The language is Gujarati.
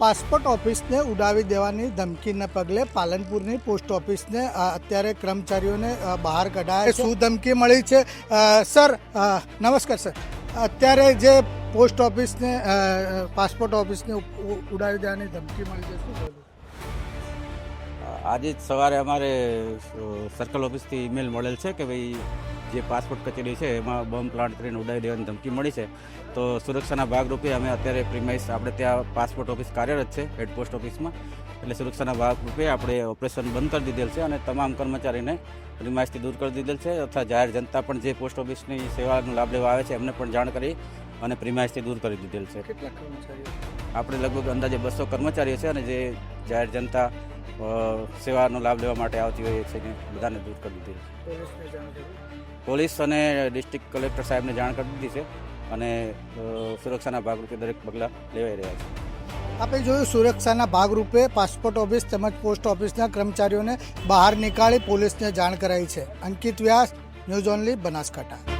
પાસપોર્ટ ઓફિસને ઉડાવી દેવાની ધમકીને પગલે પાલનપુરની પોસ્ટ ઓફિસને અત્યારે કર્મચારીઓને બહાર કઢાયા છે। શું ધમકી મળી છે સર? નમસ્કાર સર, અત્યારે જે પોસ્ટ ઓફિસને પાસપોર્ટ ઓફિસને ઉડાવી દેવાની ધમકી મળી છે, શું બોલું? આજે જ સવારે અમારે સર્કલ ઓફિસથી ઈમેલ મળેલ છે કે ભાઈ જે પાસપોર્ટ કચેરી છે એમાં બોમ્બ પ્લાન્ટ કરીને ઉડાવી દેવાની ધમકી મળી છે। તો સુરક્ષાના ભાગરૂપે અમે અત્યારે પ્રિમાઇસ આપણે ત્યાં પાસપોર્ટ ઓફિસ કાર્યરત છે હેડ પોસ્ટ ઓફિસમાં, એટલે સુરક્ષાના ભાગરૂપે આપણે ઓપરેશન બંધ કરી દીધેલ છે અને તમામ કર્મચારીને પ્રિમાઇસથી દૂર કરી દીધેલ છે તથા જાહેર જનતા પણ જે પોસ્ટ ઓફિસની સેવાનો લાભ લેવા આવે છે એમને પણ જાણ કરી અને પ્રિમાઇસથી દૂર કરી દીધેલ છે। કેટલા કર્મચારીઓ? આપણે લગભગ અંદાજે 200 કર્મચારીઓ છે અને જે જાહેર જનતા સેવાનો લાભ લેવા માટે આવતી હોય છે ને બધાને દૂર કરી દીધેલ છે। પોલીસને જાણ કરી? પોલીસ અને ડિસ્ટ્રિક્ટ કલેક્ટર સાહેબને જાણ કરી દીધી છે અને સુરક્ષાના ભાગરૂપે દરેક પગલાં લેવાઈ રહ્યા છે। આપણે જોયું સુરક્ષાના ભાગરૂપે પાસપોર્ટ ઓફિસ તેમજ પોસ્ટ ઓફિસના કર્મચારીઓને બહાર નીકાળી પોલીસને જાણ કરાઈ છે। અંકિત વ્યાસ, ન્યૂઝ ઓનલી, બનાસકાંઠા।